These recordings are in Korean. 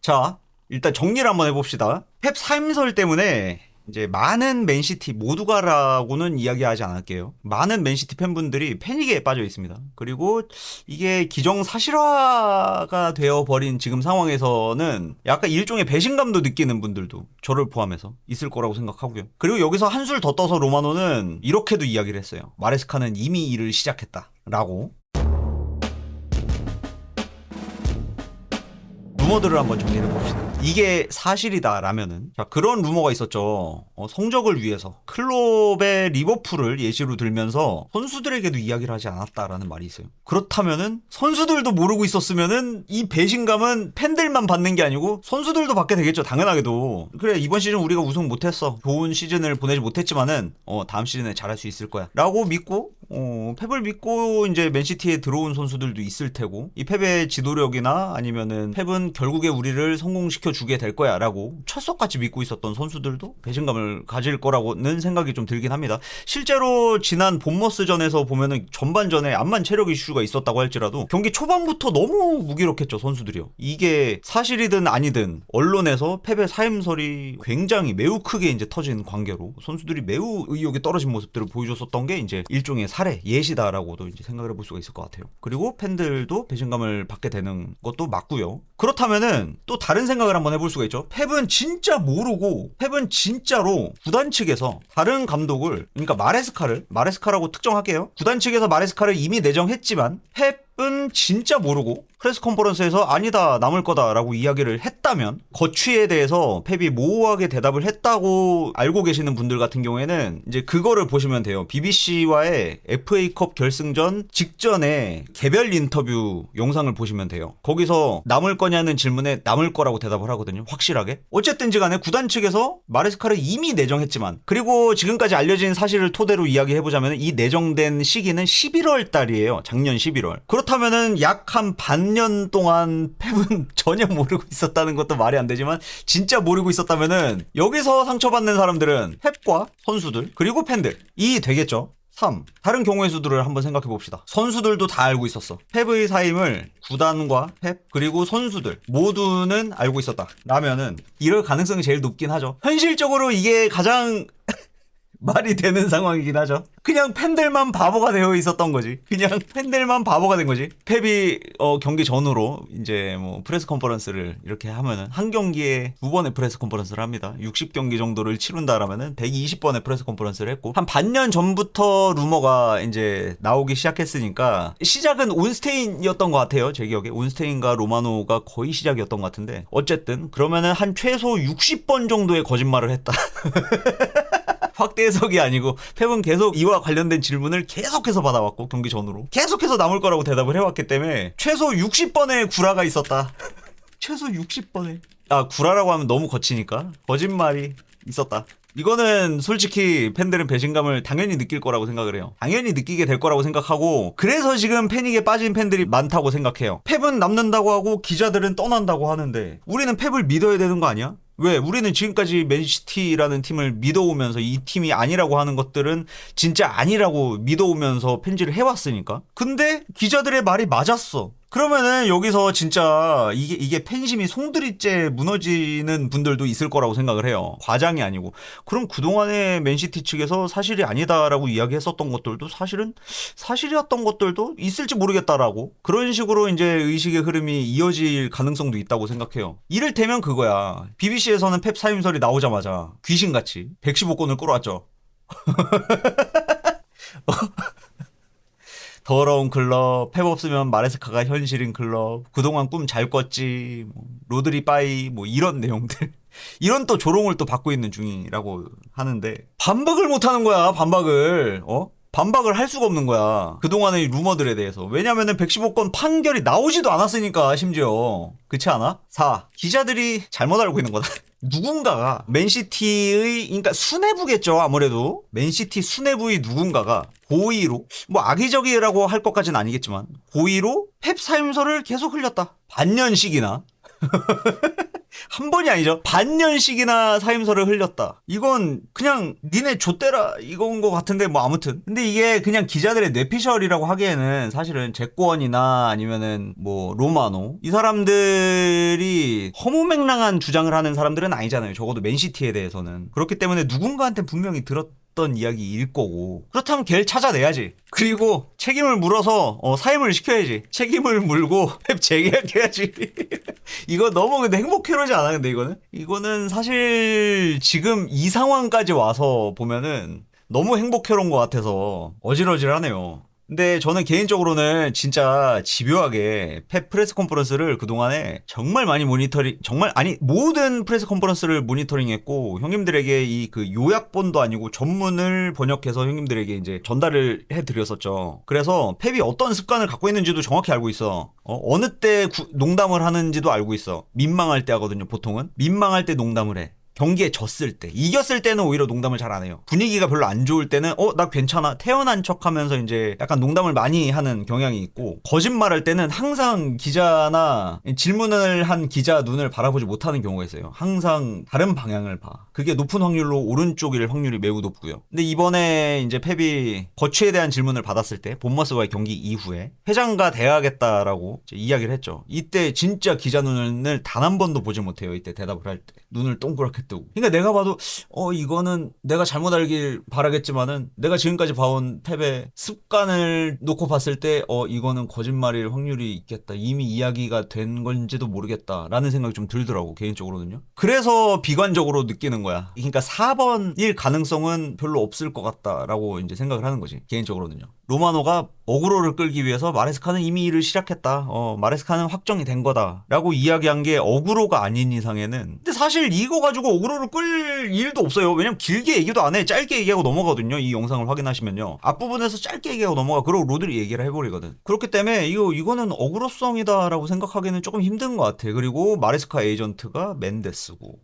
자, 일단 정리를 한번 해봅시다. 펩 사임설 때문에 이제 많은 맨시티 모두가라고는 이야기하지 않을게요. 많은 맨시티 팬분들이 패닉에 빠져 있습니다. 그리고 이게 기정사실화가 되어버린 지금 상황에서는 약간 일종의 배신감도 느끼는 분들도 저를 포함해서 있을 거라고 생각하고요. 그리고 여기서 한술 더 떠서 로마노는 이렇게도 이야기를 했어요. 마레스카는 이미 일을 시작했다 라고. 루머들을 한번 정리해 봅시다. 이게 사실이다라면은, 자, 그런 루머가 있었죠. 성적을 위해서 클롭의 리버풀을 예시로 들면서 선수들에게도 이야기를 하지 않았다라는 말이 있어요. 그렇다면은 선수들도 모르고 있었으면은 이 배신감은 팬들만 받는 게 아니고 선수들도 받게 되겠죠. 당연하게도. 그래, 이번 시즌 우리가 우승 못했어, 좋은 시즌을 보내지 못했지만은 다음 시즌에 잘할 수 있을 거야 라고 믿고 펩을 믿고 이제 맨시티에 들어온 선수들도 있을 테고, 이 펩의 지도력이나 아니면은 펩은 결국에 우리를 성공시켜 주게 될 거야 라고 철석같이 믿고 있었던 선수들도 배신감을 가질 거라고는 생각이 좀 들긴 합니다. 실제로 지난 본머스전에서 보면은 전반전에 암만 체력 이슈가 있었다고 할지라도 경기 초반부터 너무 무기력했죠, 선수들이요. 이게 사실이든 아니든 언론에서 펩의 사임설이 굉장히 매우 크게 이제 터진 관계로 선수들이 매우 의욕이 떨어진 모습들을 보여줬었던 게 이제 일종의 사례, 예시다라고도 이제 생각을 해볼 수가 있을 것 같아요. 그리고 팬들도 배신감을 받게 되는 것도 맞고요. 그렇다면은 또 다른 생각을 한번 해볼 수가 있죠. 펩은 진짜 모르고, 펩은 진짜로 구단 측에서 다른 감독을, 그러니까 마레스카라고 특정할게요. 구단 측에서 마레스카를 이미 내정했지만 펩은 진짜 모르고 프레스 컨퍼런스에서 아니다, 남을 거다라고 이야기를 했다면, 거취에 대해서 펩이 모호하게 대답을 했다고 알고 계시는 분들 같은 경우에는 이제 그거를 보시면 돼요. BBC와의 FA컵 결승전 직전에 개별 인터뷰 영상을 보시면 돼요. 거기서 남을 거냐는 질문에 남을 거라고 대답을 하거든요, 확실하게. 어쨌든지 간에 구단 측에서 마레스카를 이미 내정했지만, 그리고 지금까지 알려진 사실을 토대로 이야기해보자면 이 내정된 시기는 11월 달이에요. 작년 11월. 그렇다면은 약 한 반년 동안 펩은 전혀 모르고 있었다는 것도 말이 안 되지만, 진짜 모르고 있었다면은 여기서 상처받는 사람들은 펩과 선수들 그리고 팬들이 되겠죠. 3. 다른 경우의 수들을 한번 생각해 봅시다. 선수들도 다 알고 있었어. 펩의 사임을 구단과 펩 그리고 선수들 모두는 알고 있었다 라면은 이럴 가능성이 제일 높긴 하죠. 현실적으로 이게 가장 말이 되는 상황이긴 하죠. 그냥 팬들만 바보가 되어 있었던 거지. 그냥 팬들만 바보가 된 거지. 펩이 경기 전후로 이제 뭐 프레스 컨퍼런스를 이렇게 하면은 한 경기에 2번의 프레스 컨퍼런스를 합니다. 60경기 정도를 치룬다라면은 120번의 프레스 컨퍼런스를 했고, 한 반년 전부터 루머가 이제 나오기 시작했으니까 시작은 온스테인이었던 것 같아요. 제 기억에 온스테인과 로마노가 거의 시작이었던 것 같은데, 어쨌든 그러면은 한 최소 60번 정도의 거짓말을 했다. 확대 해석이 아니고 펩은 계속 이와 관련된 질문을 계속해서 받아왔고, 경기 전후로 계속해서 남을 거라고 대답을 해왔기 때문에 최소 60번의 구라가 있었다. 최소 60번의 구라라고 하면 너무 거치니까 거짓말이 있었다. 이거는 솔직히 팬들은 배신감을 당연히 느낄 거라고 생각을 해요. 당연히 느끼게 될 거라고 생각하고, 그래서 지금 패닉에 빠진 팬들이 많다고 생각해요. 펩은 남는다고 하고 기자들은 떠난다고 하는데 우리는 펩을 믿어야 되는 거 아니야? 왜? 우리는 지금까지 맨시티라는 팀을 믿어오면서 이 팀이 아니라고 하는 것들은 진짜 아니라고 믿어오면서 팬질을 해왔으니까. 근데 기자들의 말이 맞았어. 그러면은 여기서 진짜 이게 팬심이 송두리째 무너지는 분들도 있을 거라고 생각을 해요. 과장이 아니고. 그럼 그동안의 맨시티 측에서 사실이 아니다라고 이야기했었던 것들도 사실은 사실이었던 것들도 있을지 모르겠다라고, 그런 식으로 이제 의식의 흐름이 이어질 가능성도 있다고 생각해요. 이를테면 그거야. BBC에서는 펩 사임설이 나오자마자 귀신같이 115건을 끌어왔죠. 더러운 클럽, 펩 없으면 마레스카가 현실인 클럽, 그동안 꿈 잘 꿨지, 뭐, 로드리 빠이, 뭐 이런 내용들. 이런 또 조롱을 또 받고 있는 중이라고 하는데, 반박을 못 하는 거야, 반박을. 반박을 할 수가 없는 거야, 그동안의 루머들에 대해서. 왜냐면은 115건 판결이 나오지도 않았으니까, 심지어. 그렇지 않아? 4. 기자들이 잘못 알고 있는 거다. 누군가가 맨시티의, 그러니까 수뇌부겠죠, 아무래도. 맨시티 수뇌부의 누군가가 고의로, 뭐 악의적이라고 할 것까지는 아니겠지만 고의로 펩 사임설을 계속 흘렸다. 반년씩이나. 한 번이 아니죠. 반년씩이나 사임서를 흘렸다. 이건 그냥 니네 좆대라 이건 것 같은데 뭐 아무튼. 근데 이게 그냥 기자들의 뇌피셜이라고 하기에는 사실은 제권이나 아니면은 뭐 로마노 이 사람들이 허무맹랑한 주장을 하는 사람들은 아니잖아요. 적어도 맨시티에 대해서는. 그렇기 때문에 누군가한테 분명히 들었던 이야기일 거고 그렇다면 걔를 찾아내야지. 그리고 책임을 물어서 사임을 시켜야지. 책임을 물고 펩 재계약해야지. 이거 너무 근데 행복해로지 않아? 근데 이거는 사실 지금 이 상황까지 와서 보면은 너무 행복해로운 것 같아서 어질어질하네요. 근데 저는 개인적으로는 진짜 집요하게 펩 프레스 컨퍼런스를 그동안에 정말 많이 모든 프레스 컨퍼런스를 모니터링했고 형님들에게 이 그 요약본도 아니고 전문을 번역해서 형님들에게 이제 전달을 해드렸었죠. 그래서 펩이 어떤 습관을 갖고 있는지도 정확히 알고 있어. 어느 때 농담을 하는지도 알고 있어. 민망할 때 하거든요, 보통은. 민망할 때 농담을 해. 경기에 졌을 때, 이겼을 때는 오히려 농담을 잘 안 해요. 분위기가 별로 안 좋을 때는 나 괜찮아 태어난 척하면서 이제 약간 농담을 많이 하는 경향이 있고, 거짓말할 때는 항상 기자나 질문을 한 기자 눈을 바라보지 못하는 경우가 있어요. 항상 다른 방향을 봐. 그게 높은 확률로 오른쪽일 확률이 매우 높고요. 근데 이번에 이제 펩이 거취에 대한 질문을 받았을 때 본머스와의 경기 이후에 회장과 대화하겠다라고 이야기를 했죠. 이때 진짜 기자 눈을 단 한 번도 보지 못해요. 이때 대답을 할 때 눈을 동그랗게 뜨고. 그러니까 내가 봐도 이거는 내가 잘못 알길 바라겠지만은 내가 지금까지 봐온 펩의 습관을 놓고 봤을 때 이거는 거짓말일 확률이 있겠다. 이미 이야기가 된 건지도 모르겠다라는 생각이 좀 들더라고, 개인적으로는요. 그래서 비관적으로 느끼는 거야. 그러니까 4번일 가능성은 별로 없을 것 같다라고 이제 생각을 하는 거지, 개인적으로는요. 로마노가 어그로를 끌기 위해서 마레스카는 이미 일을 시작했다. 마레스카는 확정이 된 거다. 라고 이야기한 게 어그로가 아닌 이상에는. 근데 사실 이거 가지고 어그로를 끌 일도 없어요. 왜냐면 길게 얘기도 안 해. 짧게 얘기하고 넘어가거든요. 이 영상을 확인하시면요. 앞부분에서 짧게 얘기하고 넘어가. 그러고 로드리 얘기를 해버리거든. 그렇기 때문에 이거는 어그로성이다라고 생각하기는 조금 힘든 것 같아. 그리고 마레스카 에이전트가 멘데스고.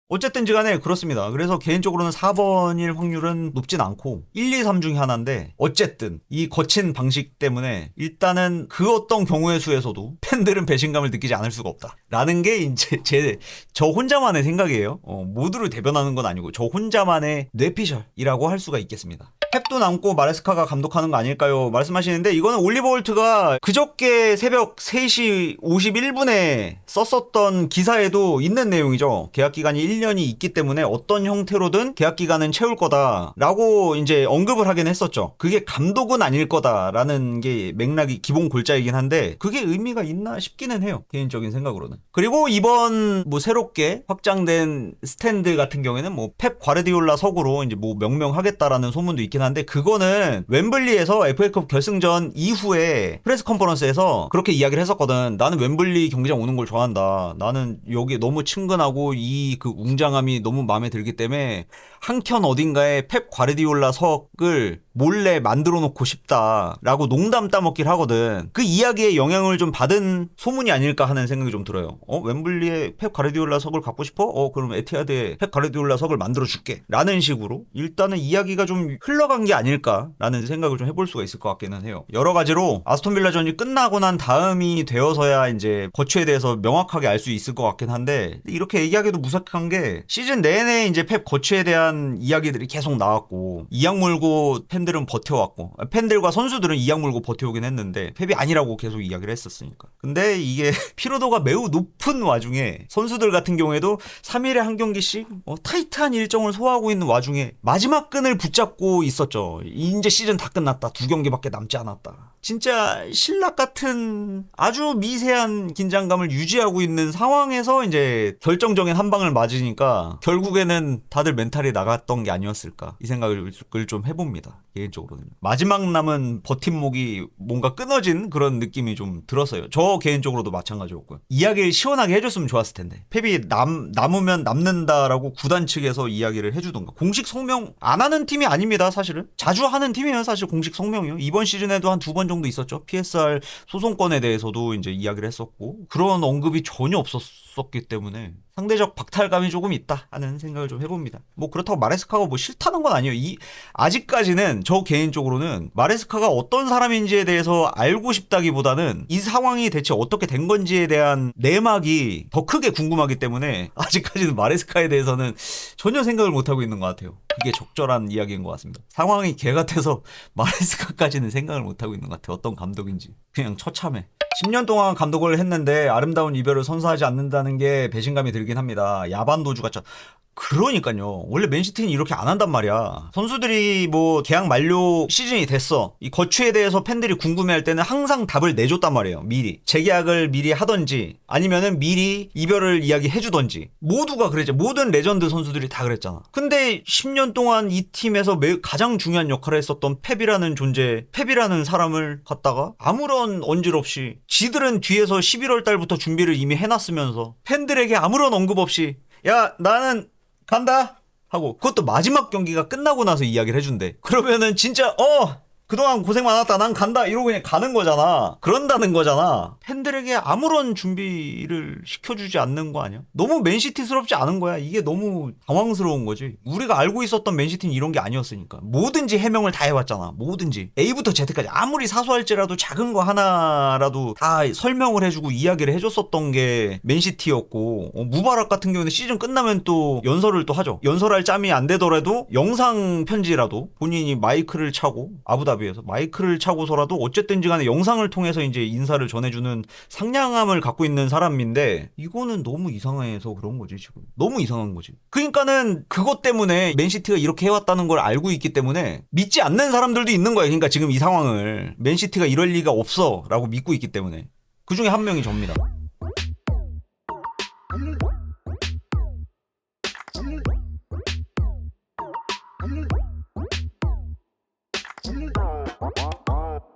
어쨌든지 간에 그렇습니다. 그래서 개인적으로는 4번일 확률은 높진 않고 1, 2, 3 중에 하나인데, 어쨌든 이 거친 방식 때문에 일단은 그 어떤 경우의 수에서도 팬들은 배신감을 느끼지 않을 수가 없다 라는 게 이제 저 혼자만의 생각이에요. 모두를 대변하는 건 아니고 저 혼자만의 뇌피셜이라고 할 수가 있겠습니다. 펩도 남고 마레스카가 감독하는 거 아닐까요? 말씀하시는데, 이거는 올리버 홀트가 그저께 새벽 3시 51분에 썼었던 기사에도 있는 내용이죠. 계약기간이 1년이 있기 때문에 어떤 형태로든 계약기간은 채울 거다라고 이제 언급을 하긴 했었죠. 그게 감독은 아닐 거다라는 게 맥락이 기본 골자이긴 한데, 그게 의미가 있나 싶기는 해요, 개인적인 생각으로는. 그리고 이번 새롭게 확장된 스탠드 같은 경우에는 펩 과르디올라 석으로 이제 명명하겠다라는 소문도 있긴 한데, 그거는 웸블리에서 FA컵 결승전 이후에 프레스 컨퍼런스에서 그렇게 이야기를 했었거든. 나는 웸블리 경기장 오는 걸 좋아한다. 나는 여기 너무 친근하고 이 그 웅장함이 너무 마음에 들기 때문에 한켠 어딘가에 펩 과르디올라 석을 몰래 만들어 놓고 싶다라고 농담 따먹기를 하거든. 그 이야기에 영향을 좀 받은 소문이 아닐까 하는 생각이 좀 들어요. 웸블리에 펩 과르디올라 석을 갖고 싶어? 그럼 에티하드에 펩 과르디올라 석을 만들어 줄게 라는 식으로 일단은 이야기가 좀 흘러간 게 아닐까라는 생각을 좀 해볼 수가 있을 것 같기는 해요. 여러 가지로 아스톤빌라전이 끝나고 난 다음이 되어서야 이제 거취에 대해서 명확하게 알 수 있을 것 같긴 한데, 이렇게 얘기하기도 무색한 게 시즌 내내 이제 펩 거취에 대한 이야기들이 계속 나왔고, 이악 물고 팬들은 버텨왔고, 팬들과 선수들은 이악 물고 버텨오긴 했는데 펩이 아니라고 계속 이야기를 했었으니까. 근데 이게 피로도가 매우 높은 와중에 선수들 같은 경우에도 3일에 한 경기씩 타이트한 일정을 소화하고 있는 와중에 마지막 끈을 붙잡고 있었죠. 이제 시즌 다 끝났다. 2경기밖에 남지 않았다. 진짜 신락 같은 아주 미세한 긴장감을 유지하고 있는 상황에서 이제 결정적인 한 방을 맞으니까 결국에는 다들 멘탈이 나갔던 게 아니었을까, 이 생각을 좀 해봅니다, 개인적으로는. 마지막 남은 버팀목이 뭔가 끊어진 그런 느낌이 좀 들었어요. 저 개인적으로도 마찬가지였고요. 이야기를 시원하게 해줬으면 좋았을 텐데, 펩이 남으면 남는다라고 구단 측에서 이야기를 해주던가. 공식 성명 안 하는 팀이 아닙니다, 사실은. 자주 하는 팀이에요, 사실. 공식 성명이요. 이번 시즌에도 한 2번 정도 있었죠. PSR 소송권에 대해서도 이제 이야기를 했었고, 그런 언급이 전혀 없었기 때문에 상대적 박탈감이 조금 있다 하는 생각을 좀 해봅니다. 뭐 그렇다고 마레스카가 뭐 싫다는 건 아니에요. 아직까지는 저 개인적으로는 마레스카가 어떤 사람인지에 대해서 알고 싶다기보다는 이 상황이 대체 어떻게 된 건지에 대한 내막이 더 크게 궁금하기 때문에 아직까지는 마레스카에 대해서는 전혀 생각을 못하고 있는 것 같아요. 그게 적절한 이야기인 것 같습니다. 상황이 개 같아서 마레스카까지는 생각을 못하고 있는 것 같아요. 어떤 감독인지. 그냥 처참해. 10년 동안 감독을 했는데 아름다운 이별을 선사하지 않는다는 게 배신감이 들긴 합니다. 야반 도주 같죠. 그러니까요. 원래 맨시티는 이렇게 안 한단 말이야. 선수들이 뭐 계약 만료 시즌이 됐어. 이 거취에 대해서 팬들이 궁금해할 때는 항상 답을 내줬단 말이에요. 미리. 재계약을 미리 하던지 아니면은 미리 이별을 이야기해주던지. 모두가 그랬죠. 모든 레전드 선수들이 다 그랬잖아. 근데 10년 동안 이 팀에서 가장 중요한 역할을 했었던 펩이라는 존재, 펩이라는 사람을 갖다가 아무런 언질 없이 지들은 뒤에서 11월 달부터 준비를 이미 해놨으면서 팬들에게 아무런 언급 없이 야 나는 간다 하고 그것도 마지막 경기가 끝나고 나서 이야기를 해준대. 그러면은 진짜 그동안 고생 많았다 난 간다 이러고 그냥 가는 거잖아. 그런다는 거잖아. 팬들에게 아무런 준비를 시켜주지 않는 거 아니야? 너무 맨시티스럽지 않은 거야. 이게 너무 당황스러운 거지. 우리가 알고 있었던 맨시티는 이런 게 아니었으니까. 뭐든지 해명을 다 해왔잖아. 뭐든지 A부터 Z까지 아무리 사소할지라도 작은 거 하나라도 다 설명을 해주고 이야기를 해줬었던 게 맨시티였고 무바락 같은 경우는 시즌 끝나면 또 연설을 또 하죠. 연설할 짬이 안 되더라도 영상 편지라도 본인이 마이크를 차고 아부다비에서 마이크를 차고서라도 어쨌든지 간에 영상을 통해서 이제 인사를 전해주는 상냥함을 갖고 있는 사람인데 이거는 너무 이상해서 그런 거지 지금. 너무 이상한 거지. 그러니까는 그것 때문에 맨시티가 이렇게 해왔다는 걸 알고 있기 때문에 믿지 않는 사람들도 있는 거야. 그러니까 지금 이 상황을 맨시티가 이럴 리가 없어 라고 믿고 있기 때문에 그 중에 한 명이 접니다.